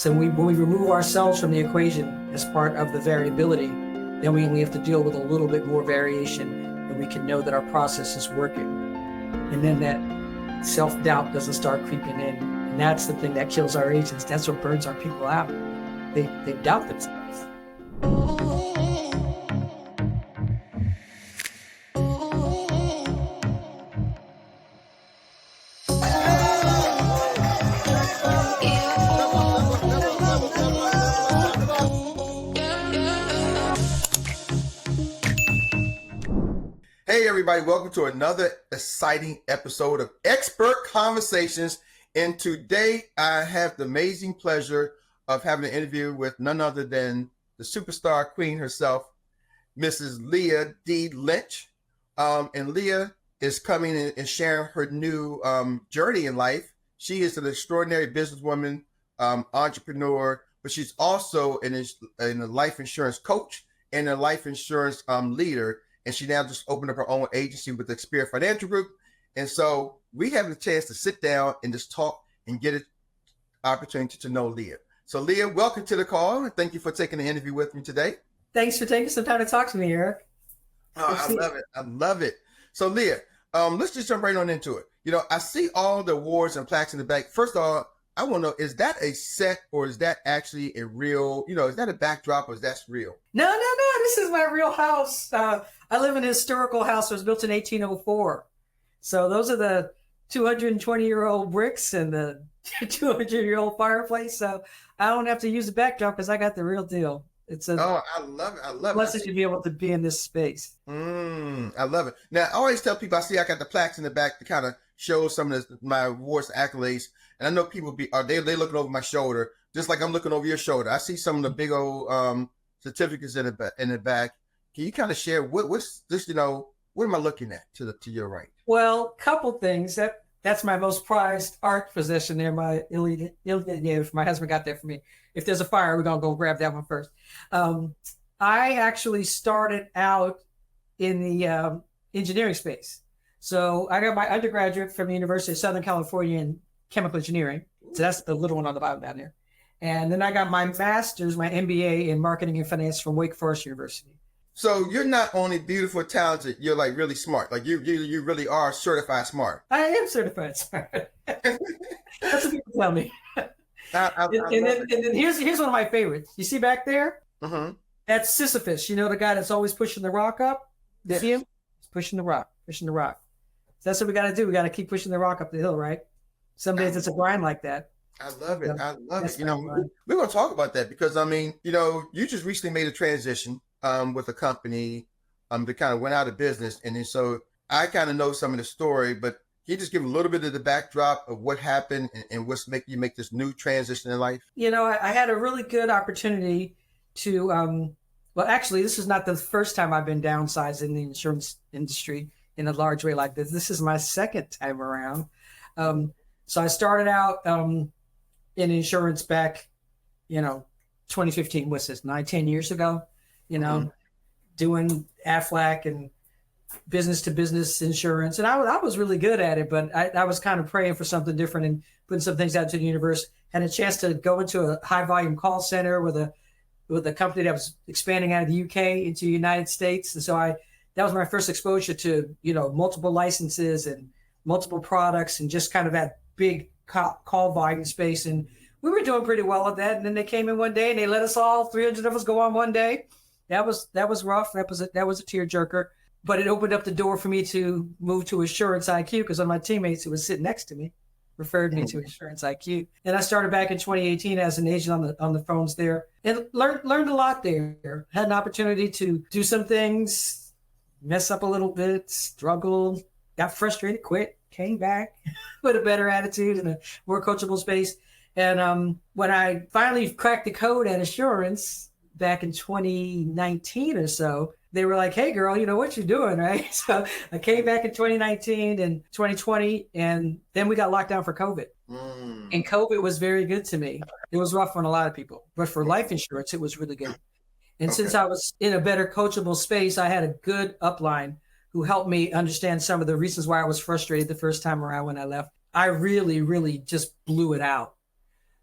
So when we remove ourselves from the equation as part of the variability, then we only have to deal with a little bit more variation, and we can know that our process is working. And then that self-doubt doesn't start creeping in. And that's the thing that kills our agents. That's what burns our people out. They doubt themselves. Hey everybody, welcome to another exciting episode of Expert Conversations. And today I have the amazing pleasure of having an interview with none other than the superstar queen herself, Mrs. Leia D. Lynch. And Leia is coming in and sharing her new journey in life. She is an extraordinary businesswoman, entrepreneur, but she's also a life insurance coach and a life insurance leader. And she now just opened up her own agency with the Expert Financial Group. And so we have the chance to sit down and just talk and get an opportunity to know Leia. So Leia, welcome to the call. And thank you for taking the interview with me today. Thanks for taking some time to talk to me, Eric. Oh, I love it. I love it. So Leia, let's just jump right on into it. You know, I see all the awards and plaques in the back. First of all, I want to know, is that a set or is that actually a real, is that a backdrop or is that real? No. This is my real house. I live in a historical house that was built in 1804. So those are the 220-year-old bricks and the 200-year-old fireplace. So I don't have to use the backdrop because I got the real deal. I love it. I love blessed to be able to be in this space. I love it. Now, I always tell people, I got the plaques in the back to kind of show some of my awards, accolades. And I know people they looking over my shoulder, just like I'm looking over your shoulder. I see some of the big old certificates in the back. Can you kind of share what's this? What am I looking at to your right? Well, couple things. That's my most prized art possession there. My my husband got that for me. If there's a fire, we're gonna go grab that one first. I actually started out in the engineering space. So I got my undergraduate from the University of Southern California in chemical engineering. So that's the little one on the bottom down there. And then I got my master's, my MBA in marketing and finance from Wake Forest University. So you're not only beautiful, talented, you're like really smart. Like you really are certified smart. I am certified smart. That's what people tell me. And then here's one of my favorites. You see back there? Mm-hmm. That's Sisyphus. You know the guy that's always pushing the rock up? That's him? He's pushing the rock. So that's what we got to do. We got to keep pushing the rock up the hill, right? Some days it's a grind like that. I love it. I love it. We're going to talk about that because, you just recently made a transition with a company that kind of went out of business. And then so I kind of know some of the story, but can you just give a little bit of the backdrop of what happened and what's make you make this new transition in life? I had a really good opportunity to, actually, this is not the first time I've been downsized in the insurance industry in a large way like this. This is my second time around. So I started out in insurance back, 2015, what's this, 10 years ago, doing Aflac and business to business insurance. And I was really good at it, but I was kind of praying for something different and putting some things out to the universe. Had a chance to go into a high volume call center with a company that was expanding out of the UK into the United States. And so that was my first exposure to, multiple licenses and multiple products and just kind of that big call volume space. And we were doing pretty well at that. And then they came in one day and they let us all 300 of us go on one day. That was rough. That was a tearjerker, but it opened up the door for me to move to Assurance IQ because one of my teammates who was sitting next to me referred me to Assurance IQ. And I started back in 2018 as an agent on the phones there and learned a lot there. Had an opportunity to do some things, mess up a little bit, struggled, got frustrated, quit, came back with a better attitude and a more coachable space. And when I finally cracked the code at Assurance back in 2019 or so, they were like, hey, girl, you know what you're doing, right? So I came back in 2019 and 2020, and then we got locked down for COVID. And COVID was very good to me. It was rough on a lot of people, but for life insurance, it was really good. And since I was in a better coachable space, I had a good upline who helped me understand some of the reasons why I was frustrated the first time around when I left. I really, really just blew it out.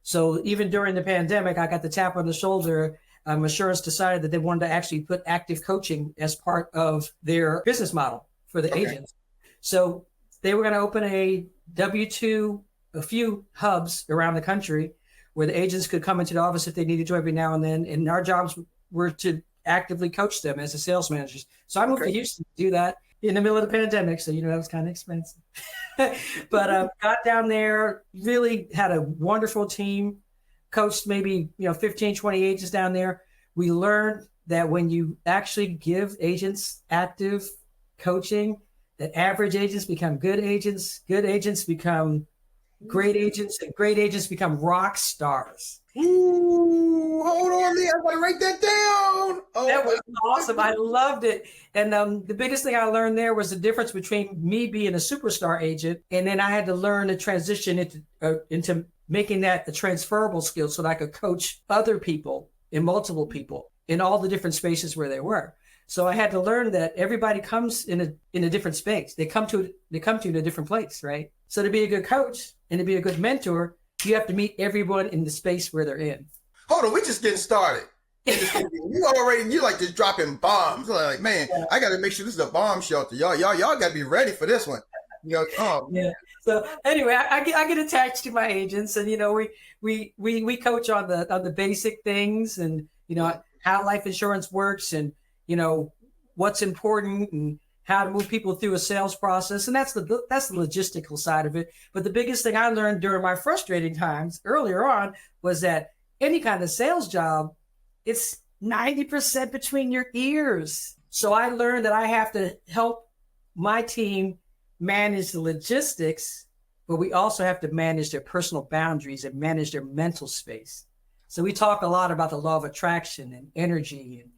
So even during the pandemic, I got the tap on the shoulder. Assurance decided that they wanted to actually put active coaching as part of their business model for the agents. So they were going to open a few hubs around the country where the agents could come into the office if they needed to every now and then. And our jobs were to actively coach them as the sales managers. So I moved to Houston to do that in the middle of the pandemic. So, that was kind of expensive. But got down there, really had a wonderful team, coached maybe, 15, 20 agents down there. We learned that when you actually give agents active coaching, that average agents become good agents become great agents, and great agents become rock stars. Ooh, hold on, Leia. I gotta write that down. Oh, that was awesome. I loved it. And the biggest thing I learned there was the difference between me being a superstar agent, and then I had to learn to transition into making that a transferable skill so that I could coach other people and multiple people in all the different spaces where they were. So I had to learn that everybody comes in a different space. They come to in a different place, right? So to be a good coach and to be a good mentor, you have to meet everyone in the space where they're in. Hold on, we just getting started. You like just dropping bombs. Like, man, I got to make sure this is a bomb shelter. Y'all got to be ready for this one. Yeah. So anyway, I get attached to my agents, and we coach on the basic things, and how life insurance works, and what's important, and how to move people through a sales process. And that's the logistical side of it. But the biggest thing I learned during my frustrating times earlier on was that any kind of sales job, it's 90% between your ears. So I learned that I have to help my team manage the logistics, but we also have to manage their personal boundaries and manage their mental space. So we talk a lot about the law of attraction and energy and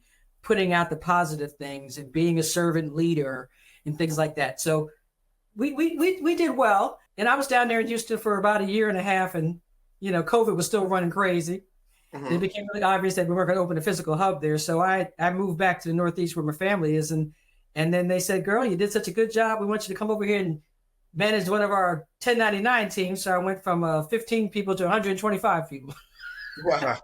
putting out the positive things and being a servant leader and things like that. So we did well. And I was down there in Houston for about a year and a half, and COVID was still running crazy. Mm-hmm. It became really obvious that we weren't going to open a physical hub there. So I moved back to the Northeast where my family is. And then they said, girl, you did such a good job. We want you to come over here and manage one of our 1099 teams. So I went from 15 people to 125 people. Wow.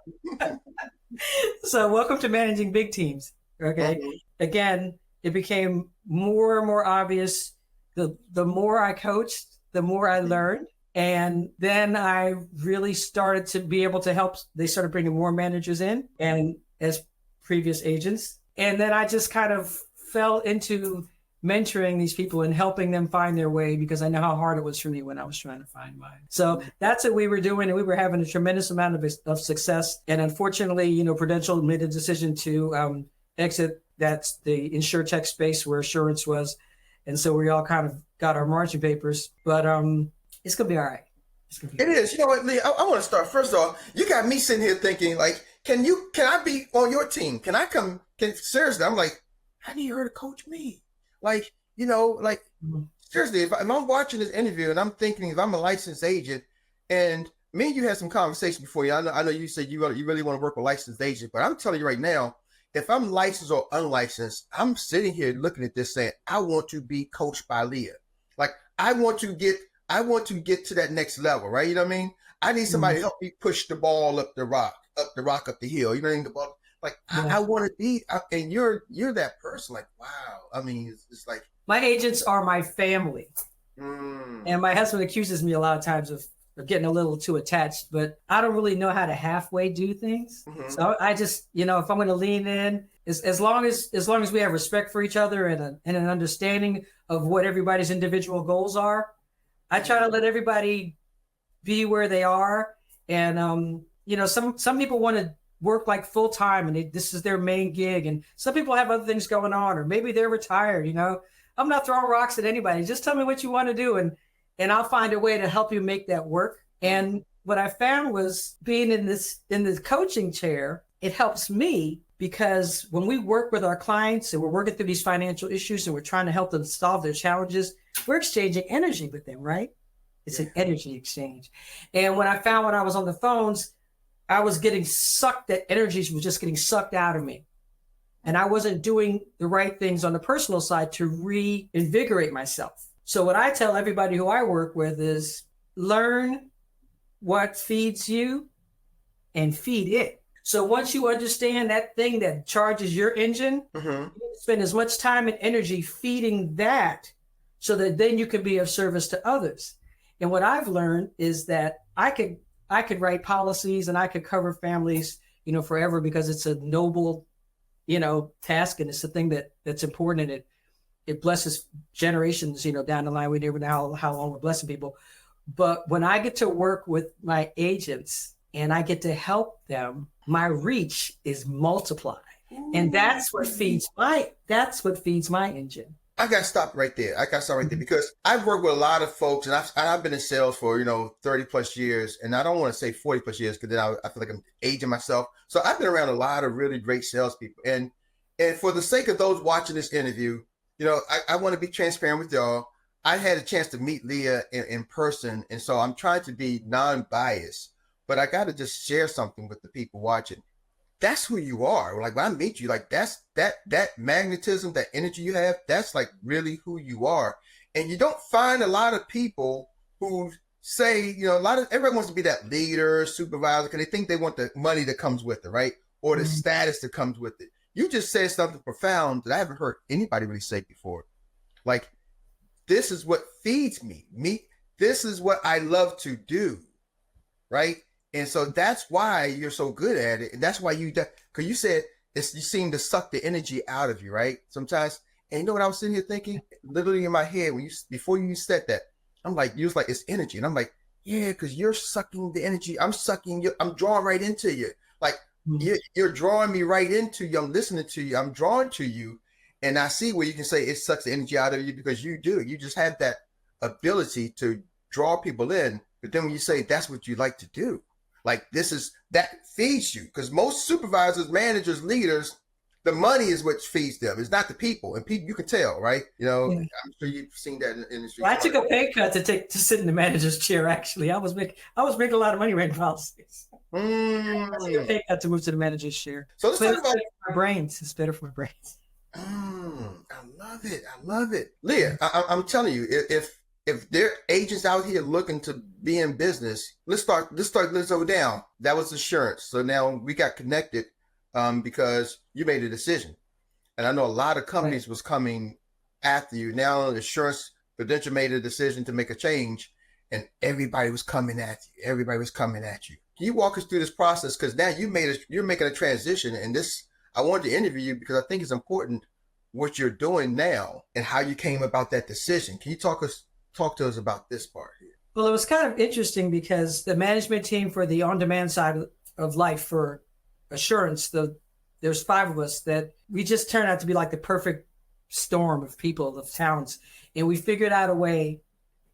So welcome to managing big teams. Okay. Mm-hmm. Again, it became more and more obvious. The more I coached, the more I learned. And then I really started to be able to help. They started bringing more managers in and as previous agents. And then I just kind of fell into mentoring these people and helping them find their way, because I know how hard it was for me when I was trying to find mine. So that's what we were doing. And we were having a tremendous amount of success. And unfortunately, Prudential made a decision to exit. That's the InsurTech space where Assurance was. And so we all kind of got our marching papers, but it's going to be all right. It is. You know what, Lee? I want to start. First of all, you got me sitting here thinking, like, can I be on your team? Can I come? Seriously, I'm like, I need her to coach me. Like, seriously, if I'm watching this interview and I'm thinking, if I'm a licensed agent, and me and you had some conversation before you, I know you said you really want to work with licensed agents, but I'm telling you right now, if I'm licensed or unlicensed, I'm sitting here looking at this saying, I want to be coached by Leia. Like, I want to get to that next level, right? You know what I mean? I need somebody to help me push the ball up the hill. You know what I mean? The ball. Like, I want to be, and you're that person. Like, wow. I mean, it's like, my agents are my family. And my husband accuses me a lot of times of getting a little too attached, but I don't really know how to halfway do things. Mm-hmm. So I just, if I'm going to lean in, as long as we have respect for each other and an understanding of what everybody's individual goals are, I try to let everybody be where they are. And, some people want to work like full time and this is their main gig. And some people have other things going on, or maybe they're retired. I'm not throwing rocks at anybody. Just tell me what you want to do. And I'll find a way to help you make that work. And what I found was being in this coaching chair, it helps me, because when we work with our clients and we're working through these financial issues and we're trying to help them solve their challenges, we're exchanging energy with them, right? It's an energy exchange. And when I found when I was on the phones, I was getting sucked, that energies was just getting sucked out of me. And I wasn't doing the right things on the personal side to reinvigorate myself. So what I tell everybody who I work with is learn what feeds you and feed it. So once you understand that thing that charges your engine, you spend as much time and energy feeding that so that then you can be of service to others. And what I've learned is that I could write policies and I could cover families, forever, because it's a noble, task, and it's the thing that's important, and it blesses generations, down the line. We never know how long we're blessing people. But when I get to work with my agents and I get to help them, my reach is multiplied. And that's what feeds my engine. I got to stop right there. Because I've worked with a lot of folks, and I've been in sales for 30 plus years, and I don't want to say 40 plus years because then I feel like I'm aging myself. So I've been around a lot of really great salespeople, and for the sake of those watching this interview, I want to be transparent with y'all. I had a chance to meet Leia in person, and so I'm trying to be non-biased, but I got to just share something with the people watching. That's who you are. Like when I meet you, like that magnetism, that energy you have, that's like really who you are. And you don't find a lot of people who say, everyone wants to be that leader, supervisor, because they think they want the money that comes with it, right? Or the status that comes with it. You just said something profound that I haven't heard anybody really say before. Like, this is what feeds me. This is what I love to do, right? And so that's why you're so good at it. And that's why because you said you seem to suck the energy out of you, right? Sometimes. And you know what I was sitting here thinking? Literally in my head, before you said that, I'm like, you was like, it's energy. And I'm like, yeah, because you're sucking the energy. I'm drawing right into you. Like, you're drawing me right into you. I'm listening to you. I'm drawn to you. And I see where you can say it sucks the energy out of you, because you do. You just have that ability to draw people in. But then when you say that's what you like to do, like that feeds you. Because most supervisors, managers, leaders, the money is what feeds them. It's not the people. And people, you can tell, right? I'm sure you've seen that in the industry. Well, I took a pay cut to sit in the manager's chair. Actually, I was making a lot of money writing policies. I took a pay cut to move to the manager's chair. So let's talk about my brains. It's better for my brains. I love it. Leia, I'm telling you, if there are agents out here looking to be in business, let's go down. That was insurance. So now we got connected because you made a decision. And I know a lot of companies was coming after you. Now insurance, Prudential made a decision to make a change, and everybody was coming at you. Can you walk us through this process? Because now you're making a transition, and I wanted to interview you because I think it's important what you're doing now and how you came about that decision. Can you talk to us about this part here? Well, it was kind of interesting because the management team for the on-demand side of life for assurance, there's 5 of us that we just turned out to be like the perfect storm of people, of talents. And we figured out a way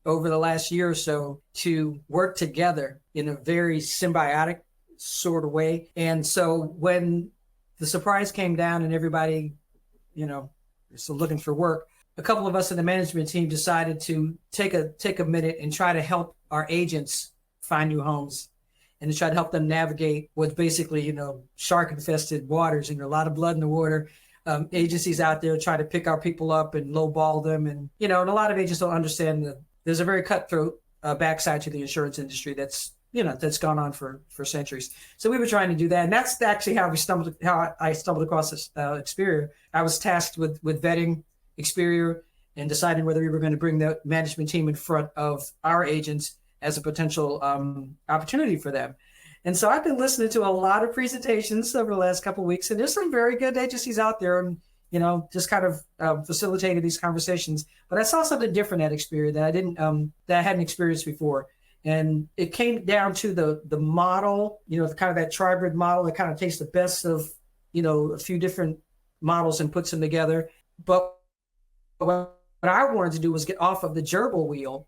over the last year or so to work together in a very symbiotic sort of way. And so when the surprise came down and everybody, is looking for work, a couple of us in the management team decided to take a minute and try to help our agents find new homes and to try to help them navigate what's basically, shark infested waters and a lot of blood in the water. Agencies out there try to pick our people up and lowball them. And, and a lot of agents don't understand that there's a very cutthroat backside to the insurance industry that's gone on for centuries. So we were trying to do that. And that's actually how I stumbled across this Experior. I was tasked with vetting Experior and deciding whether we were going to bring the management team in front of our agents as a potential opportunity for them. And so I've been listening to a lot of presentations over the last couple of weeks, and there's some very good agencies out there, and just kind of facilitated these conversations. But I saw something different at Experior that I hadn't experienced before. And it came down to the model, kind of that tribrid model that kind of takes the best of, a few different models and puts them together. But what I wanted to do was get off of the gerbil wheel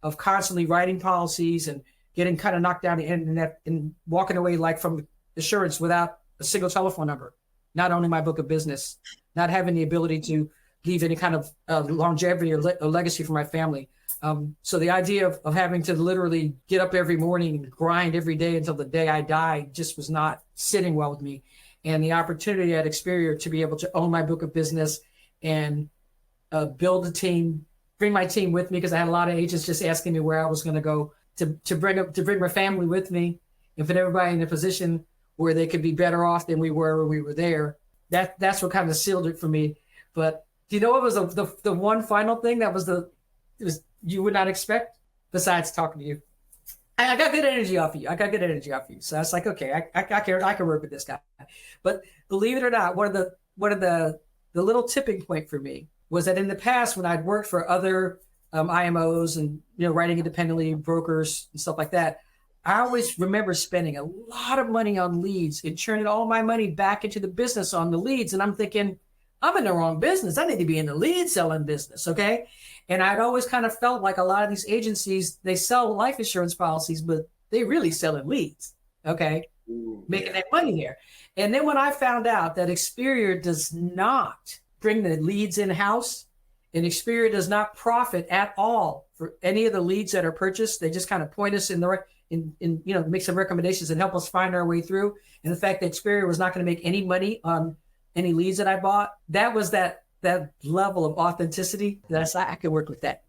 of constantly writing policies and getting kind of knocked down the internet and walking away like from assurance without a single telephone number, not owning my book of business, not having the ability to leave any kind of longevity or legacy for my family. So the idea of having to literally get up every morning and grind every day until the day I die just was not sitting well with me. And the opportunity at Experior to be able to own my book of business and build a team, bring my team with me, because I had a lot of agents just asking me where I was going to go, to bring my family with me and put everybody in a position where they could be better off than we were when we were there. That's what kind of sealed it for me. But do you know what was the one final thing that was you would not expect besides talking to you? I got good energy off of you. So I was like, okay, I can work with this guy. But believe it or not, one of the little tipping point for me was that in the past when I'd worked for other IMOs and writing independently, brokers and stuff like that, I always remember spending a lot of money on leads and churning all my money back into the business on the leads. And I'm thinking, I'm in the wrong business. I need to be in the lead selling business. Okay. And I'd always kind of felt like a lot of these agencies, they sell life insurance policies, but they really selling leads. Okay. Making that money there. And then when I found out that Experior does not bring the leads in-house, and Experior does not profit at all for any of the leads that are purchased, they just kind of point us in the make some recommendations and help us find our way through. And the fact that Experior was not going to make any money on any leads that I bought, that was that level of authenticity that I could work with that.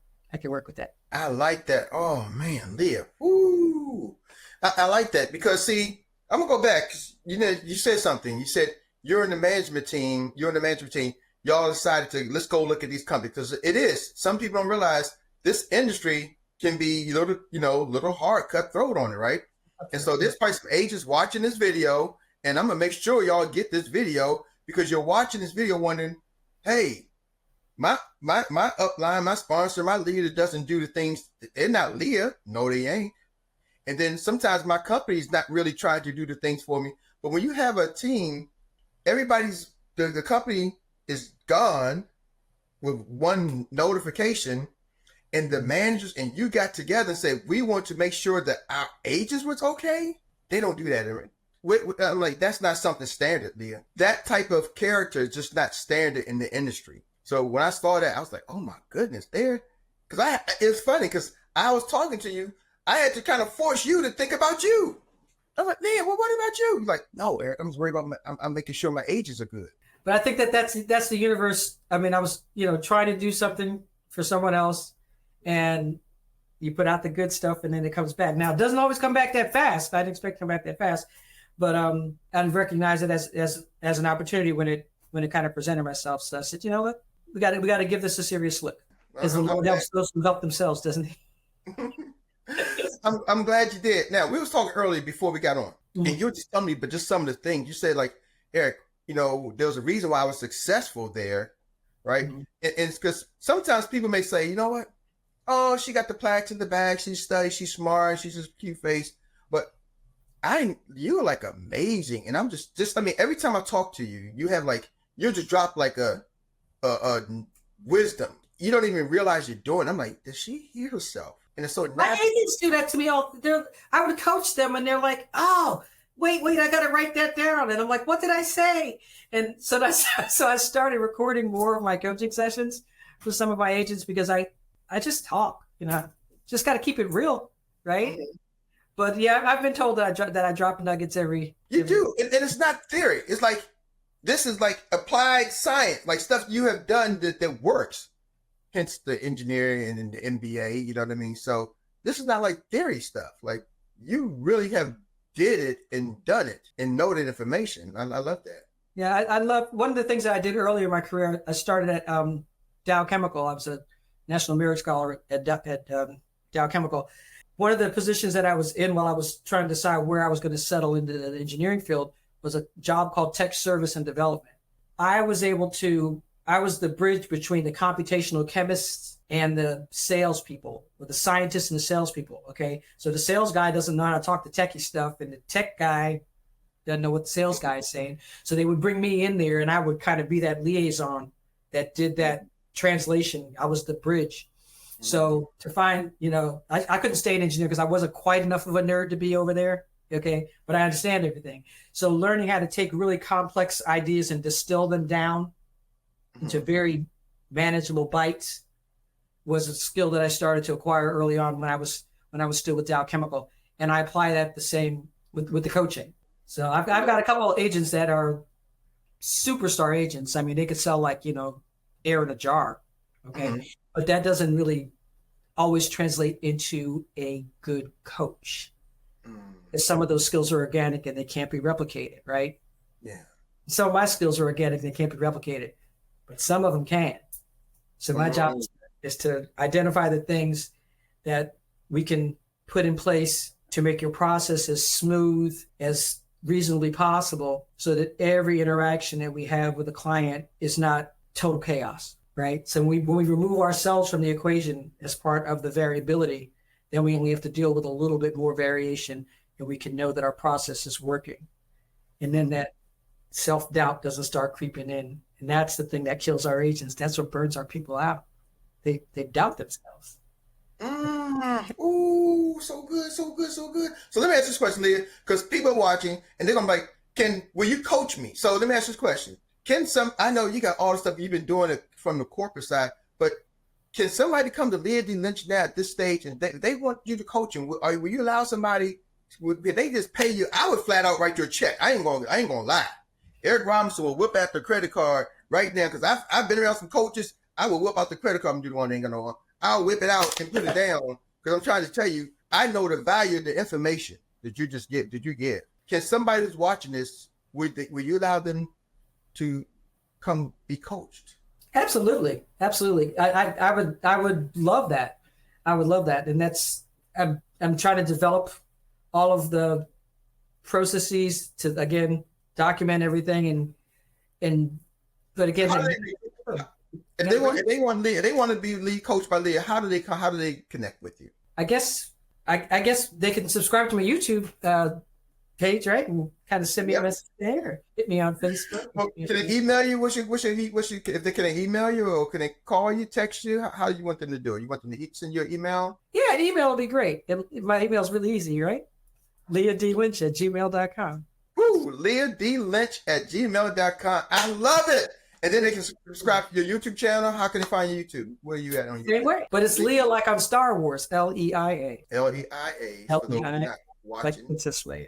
I like that. Oh man, Leah. Woo. I like that because see, I'm gonna go back. You said something. You said you're in the management team. Y'all decided to let's go look at these companies because it is. Some people don't realize this industry can be little hard, cutthroat on it, right? And so there's probably some agents watching this video, and I'm gonna make sure y'all get this video because you're watching this video wondering, hey, my upline, my sponsor, my leader doesn't do the things. They're not Leah. No, they ain't. And then sometimes my company's not really trying to do the things for me. But when you have a team, the company is gone with one notification, and the managers and you got together and said, we want to make sure that our agents was okay. They don't do that. I'm like, that's not something standard, Leah. That type of character is just not standard in the industry. So when I saw that, I was like, oh my goodness, because it's funny because I was talking to you. I had to kind of force you to think about you. I was like, man, well, what about you? You're like, no, Eric, I'm just worried about I'm making sure my agents are good. But I think that's the universe. I mean, I was, trying to do something for someone else, and you put out the good stuff and then it comes back. Now, it doesn't always come back that fast. I didn't expect it to come back that fast, but I recognize it as an opportunity when it kind of presented myself. So I said, you know what? We got to give this a serious look. Because the Lord helps those who help themselves, doesn't he? I'm glad you did. Now, we was talking earlier before we got on, and you were just telling me, but just some of the things you said, like, Eric, there was a reason why I was successful there, right? Mm-hmm. And it's because sometimes people may say, you know what? Oh, she got the plaques in the bag. She studied. She's smart. She's just cute face. But you're like amazing. And I'm just, I mean, every time I talk to you, you have like, you just drop like a wisdom. You don't even realize you're doing. I'm like, does she hear herself? And it's so natural. My agents do that to me all. I would coach them, and they're like, "Oh, wait, I got to write that down." And I'm like, "What did I say?" And so I started recording more of my coaching sessions for some of my agents because I just talk. Just got to keep it real, right? Mm-hmm. But yeah, I've been told that I drop nuggets every. You do, and it's not theory. It's like this is like applied science, like stuff you have done that works. Hence the engineering and the MBA, you know what I mean? So this is not like theory stuff. Like you really have did it and done it and know that information. I love that. Yeah, I love one of the things that I did earlier in my career. I started at Dow Chemical. I was a National Merit Scholar at Dow Chemical. One of the positions that I was in while I was trying to decide where I was going to settle into the engineering field was a job called Tech Service and Development. I was the bridge between the computational chemists and the salespeople, or the scientists and the salespeople. Okay, so the sales guy doesn't know how to talk the techie stuff, and the tech guy doesn't know what the sales guy is saying. So they would bring me in there, and I would kind of be that liaison that did that translation. I was the bridge. Mm-hmm. So to find, I couldn't stay an engineer because I wasn't quite enough of a nerd to be over there. Okay, but I understand everything. So learning how to take really complex ideas and distill them down into very manageable bites was a skill that I started to acquire early on when I was still with Dow Chemical, and I apply that the same with the coaching. So I've got a couple of agents that are superstar agents. I mean, they could sell like air in a jar, okay, mm-hmm. But that doesn't really always translate into a good coach. And some of those skills are organic and they can't be replicated, right? Yeah. Some of my skills are organic and they can't be replicated, but some of them can. So my job is to identify the things that we can put in place to make your process as smooth as reasonably possible so that every interaction that we have with a client is not total chaos, right? So when we remove ourselves from the equation as part of the variability, then we only have to deal with a little bit more variation and we can know that our process is working. And then that self-doubt doesn't start creeping in. And that's the thing that kills our agents. That's what burns our people out. They doubt themselves. Ooh, so good, so good, so good. So let me ask this question, Leah, because people are watching and they're gonna be like, will you coach me? So let me ask this question. I know you got all the stuff you've been doing it from the corporate side, but can somebody come to Leah D. Lynch now at this stage and they want you to coach them? Will you allow somebody, if they just pay you? I would flat out write you a check. I ain't gonna lie. Eric Robinson will whip out the credit card right now because I've been around some coaches. I will whip out the credit card and do the one they ain't gonna know. I'll whip it out and put it down because I'm trying to tell you, I know the value of the information that you just get, that you get. Can somebody who's watching this, will you allow them to come be coached? Absolutely. Absolutely. I would love that. I would love that. And that's, I'm trying to develop all of the processes to, again, document everything but again, if they want to be lead coached by Leah, how do they connect with you? I guess they can subscribe to my YouTube page, right? And kind of send me a message there. Hit me on Facebook. Well, can they email you? If they can email you or can they call you, text you? How do you want them to do it? You want them to send you an email? Yeah, an email would be great. My email is really easy, right? LeahDLynch@gmail.com. Woo, LeahDLynch@gmail.com. I love it. And then they can subscribe to your YouTube channel. How can they find your YouTube? Where are you at on YouTube? Same way. But it's Leah like on Star Wars. Leia. Leia. Like Princess Leia.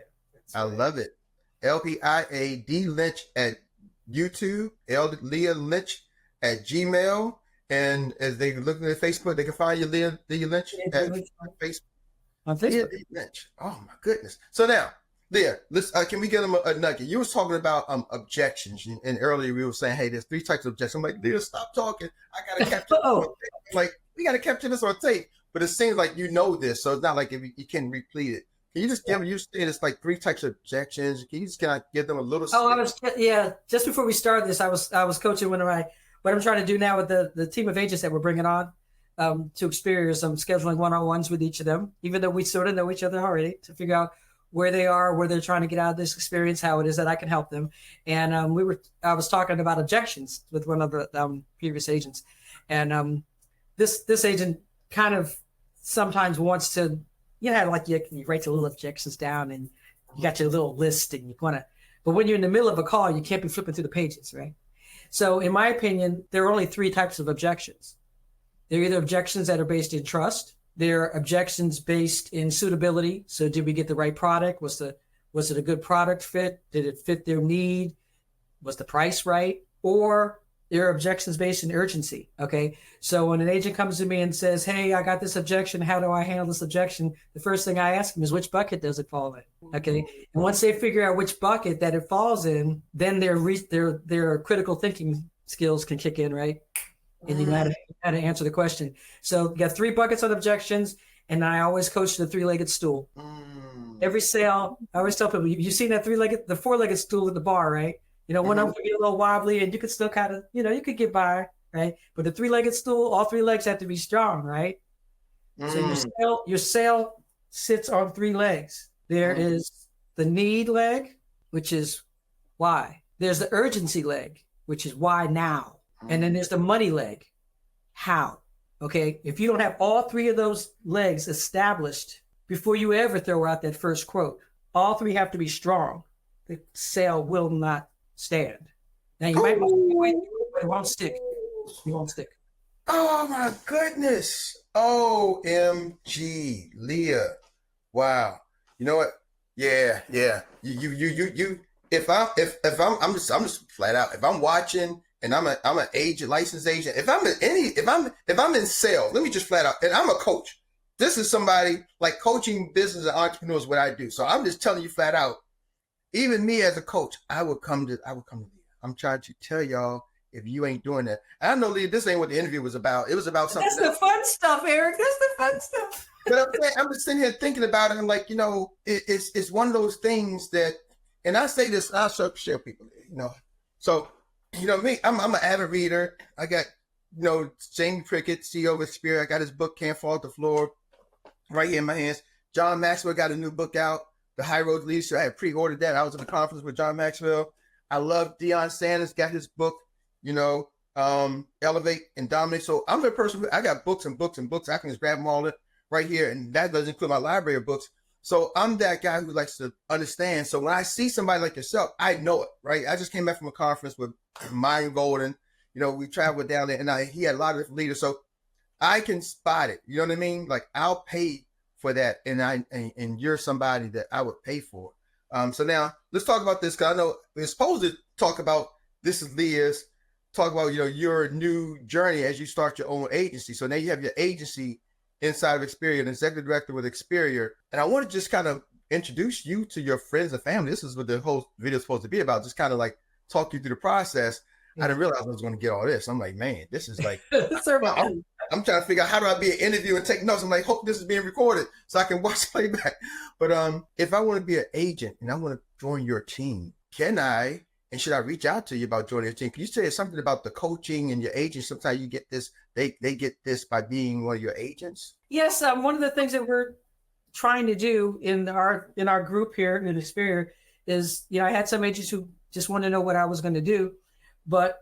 I love it. Leia D. Lynch at YouTube. Leah Lynch at Gmail. And as they look at Facebook, they can find you, Leah D. Lynch at Facebook. On Facebook. Leah D. Lynch. Oh my goodness. So now, Leah, can we get them a nugget? You was talking about objections, and earlier we were saying, hey, there's 3 types of objections. I'm like, Leah, stop talking. I gotta capture this on tape. Like, we gotta capture this on tape. But it seems like you know this, so it's not like if you can replete it. Can you just give you saying it's like 3 types of objections? Can you just kind of give them a little? Just before we started this, I was coaching what I'm trying to do now with the team of agents that we're bringing on to experience. I'm scheduling one-on-ones with each of them, even though we sort of know each other already, to figure out where they are, where they're trying to get out of this experience, how it is that I can help them. And I was talking about objections with one of the previous agents. And this agent kind of sometimes wants to, like you write your little objections down and you got your little list and you want to, but when you're in the middle of a call, you can't be flipping through the pages, right? So in my opinion, there are only 3 types of objections. They're either objections that are based in trust. There are objections based in suitability. So did we get the right product? Was it a good product fit? Did it fit their need? Was the price right? Or there are objections based in urgency. Okay. So when an agent comes to me and says, hey, I got this objection. How do I handle this objection? The first thing I ask them is, which bucket does it fall in? Okay. And once they figure out which bucket that it falls in, then their critical thinking skills can kick in, right? And you know how to answer the question. So you got 3 buckets on objections, and I always coach the 3-legged stool. Every sale, I always tell people, you've seen that the 4-legged stool at the bar, right? One of them can be a little wobbly, and you could still kind of, you could get by, right? But the 3-legged stool, all 3 legs have to be strong, right? So your sale sits on 3 legs. There is the need leg, which is why. There's the urgency leg, which is why now. And then there's the money leg. How? Okay. If you don't have all 3 of those legs established before you ever throw out that first quote, all 3 have to be strong. The sale will not stand. Now you might wait, but it won't stick. It won't stick. Oh my goodness. OMG, Leah. Wow. You know what? Yeah. You. I'm just flat out. If I'm watching. And I'm an agent, licensed agent. If I'm in sales, let me just flat out, and I'm a coach. this is somebody like coaching business and entrepreneurs, what I do. So I'm just telling you flat out, even me as a coach, I would come to Leah. I'm trying to tell y'all, if you ain't doing that. I know, Leah, this ain't what the interview was about. It was about something. That's the fun stuff, Eric. That's the fun stuff. But I'm just sitting here thinking about it. And I'm like, it's one of those things that, and I say this, I'll share people, So, me, I'm an avid reader. I got, Jamie Prickett, CEO of Spirit. I got his book, Can't Fall to the Floor, right here in my hands. John Maxwell got a new book out, The High Road to Leadership. I had pre-ordered that. I was at a conference with John Maxwell. I love Deion Sanders, got his book, Elevate and Dominate. So I'm the person I got books and books and books. I can just grab them all right here. And that doesn't include my library of books. So I'm that guy who likes to understand. So when I see somebody like yourself, I know it, right? I just came back from a conference with Myron Golden. We traveled down there and he had a lot of different leaders. So I can spot it. You know what I mean? Like I'll pay for that. And you're somebody that I would pay for. So now let's talk about this, because I know we're supposed to talk about, this is Leah's, talk about, your new journey as you start your own agency. So now you have your agency inside of Experior, an executive director with Experior. And I want to just kind of introduce you to your friends and family. This is what the whole video is supposed to be about. Just kind of like talk you through the process. I didn't realize I was going to get all this. I'm like, man, this is like, I'm trying to figure out how do I be an interview and take notes. I'm like, hope this is being recorded so I can watch playback. But if I want to be an agent and I want to join your team, can I, and should I reach out to you about joining your team? Can you say something about the coaching and your agents? Sometimes you get this, they get this by being one of your agents. Yes. One of the things that we're trying to do in our group here in Experior is, I had some agents who just wanted to know what I was going to do. But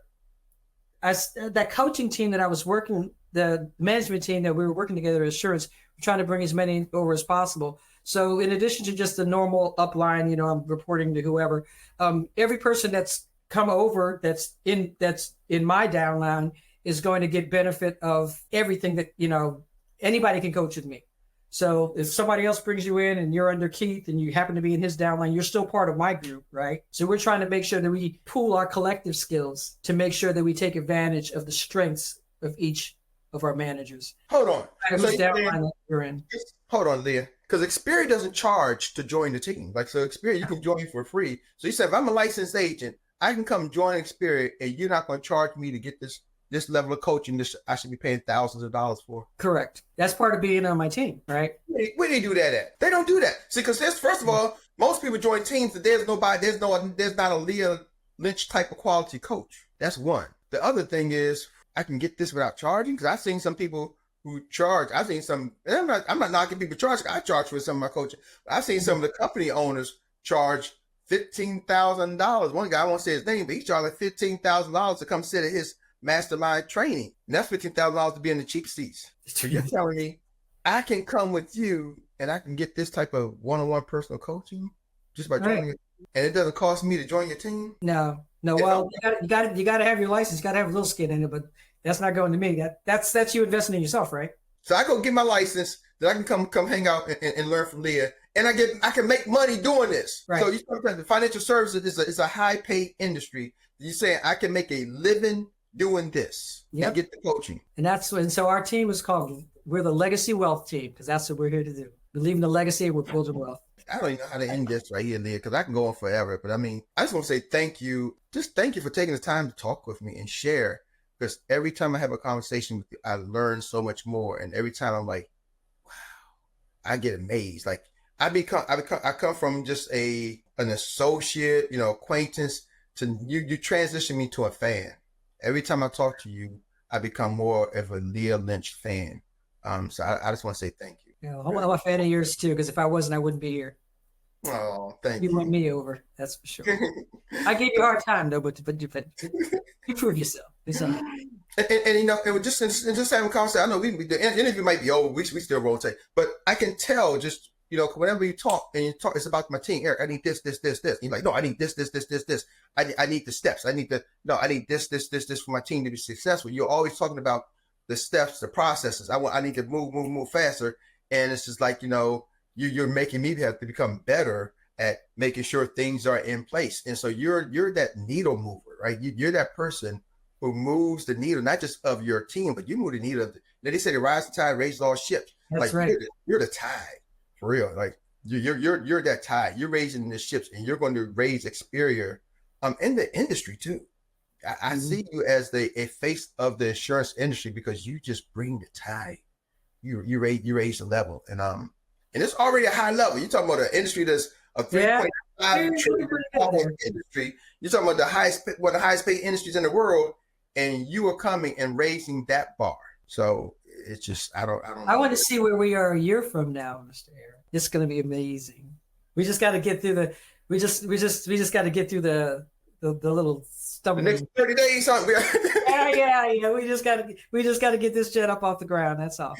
that coaching team that I was working, the management team that we were working together at Assurance, we're trying to bring as many over as possible. So in addition to just the normal upline, I'm reporting to whoever, every person that's come over that's in my downline is going to get benefit of everything that, anybody can coach with me. So if somebody else brings you in and you're under Keith and you happen to be in his downline, you're still part of my group, right? So we're trying to make sure that we pool our collective skills to make sure that we take advantage of the strengths of each of our managers. Hold on. So downline that you're in. Hold on, Leah. Because Experior doesn't charge to join the team. Like, so Experior, you can join for free. So you said, if I'm a licensed agent, I can come join Experior and you're not going to charge me to get this level of coaching. I should be paying thousands of dollars for. Correct. That's part of being on my team, right? Where they do that at? They don't do that. See, because first of all, most people join teams that there's not a Leah Lynch type of quality coach. That's one. The other thing is I can get this without charging, because I've seen some people who charge. I've seen some, and I'm not knocking people charge. I charge for some of my coaching. I've seen some of the company owners charge $15,000. One guy, I won't say his name, but he charged like $15,000 to come sit at his mastermind training. And that's $15,000 to be in the cheap seats. So you're telling me I can come with you and I can get this type of one-on-one personal coaching just by joining it, and it doesn't cost me to join your team? No. Well, you got to have your license. You got to have a little skin in it, but that's not going to me. That's you investing in yourself, right? So I go get my license, then I can come hang out and learn from Leah, and I can make money doing this. Right. So the financial services is a high paid industry. You're saying I can make a living doing this and get the coaching. And so our team is called, we're the Legacy Wealth Team, because that's what we're here to do. We're leaving the legacy, we're building wealth. I don't even know how to end this right here, Leah, because I can go on forever. But I mean, I just want to say thank you. Just thank you for taking the time to talk with me and share. Because every time I have a conversation with you, I learn so much more. And every time I'm like, wow, I get amazed. Like I come from just an associate, acquaintance, to you transition me to a fan. Every time I talk to you, I become more of a Leah Lynch fan. So I just want to say thank you. Yeah, I'm a fan of yours too, because if I wasn't, I wouldn't be here. Oh, thank you. You won me over, that's for sure. I gave you a hard time though, but you proved yourself. And just having a conversation. I know the interview might be over. We still rotate, but I can tell just whenever you talk it's about my team. Eric, I need this. You're like, no, I need this. I need the steps. I need this for my team to be successful. You're always talking about the steps, the processes. I need to move faster. And it's just like, you're making me have to become better at making sure things are in place. And so you're that needle mover, right? You're that person who moves the needle, not just of your team, but you move the needle of they say the rising tide raises all ships. That's Like right. you're the tide for real. Like you're that tide. You're raising the ships, and you're going to raise Xperia in the industry too. I Mhm. see you as a face of the insurance industry because you just bring the tide. You raise the level, and it's already a high level. You're talking about an industry that's a Yeah, 3.5 you're trillion pretty good dollar there. industry. You're talking about one of the highest paid industries in the world, and you are coming and raising that bar. So it's just I don't I know want to what. see where we are a year from now, Mr. Aaron. It's going to be amazing. We just got to get through the. We just got to get through the little The next stumbling. 30 days, something. Yeah. We just got to get this jet up off the ground. That's all.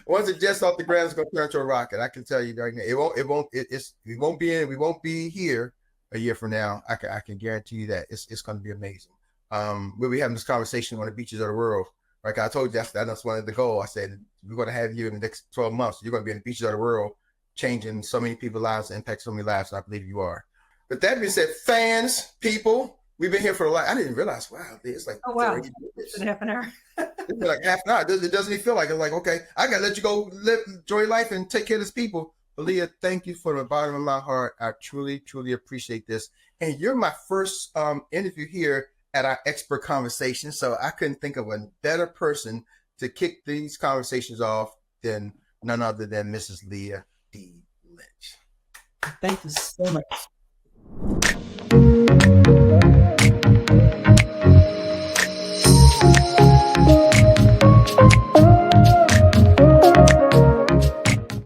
Once it jets off the ground, it's gonna turn into a rocket. I can tell you right now. We won't be here a year from now. I can guarantee you that it's gonna be amazing. We'll be having this conversation on the beaches of the world. Like I told you, that's one of the goals. I said we're gonna have you in the next 12 months. You're gonna be in the beaches of the world, changing so many people's lives, impact so many lives. And I believe you are. But that being said, fans, people, we've been here for a lot. I didn't realize. Wow, it's like Oh wow, 30 it's minutes. been half an hour. It's been like half an hour. It doesn't even feel like it. Like, okay, I gotta let you go live, enjoy life, and take care of these people. But Leah, thank you from the bottom of my heart. I truly, truly appreciate this. And you're my first interview here at our expert conversation. So I couldn't think of a better person to kick these conversations off than none other than Mrs. Leah D. Lynch. Thank you so much.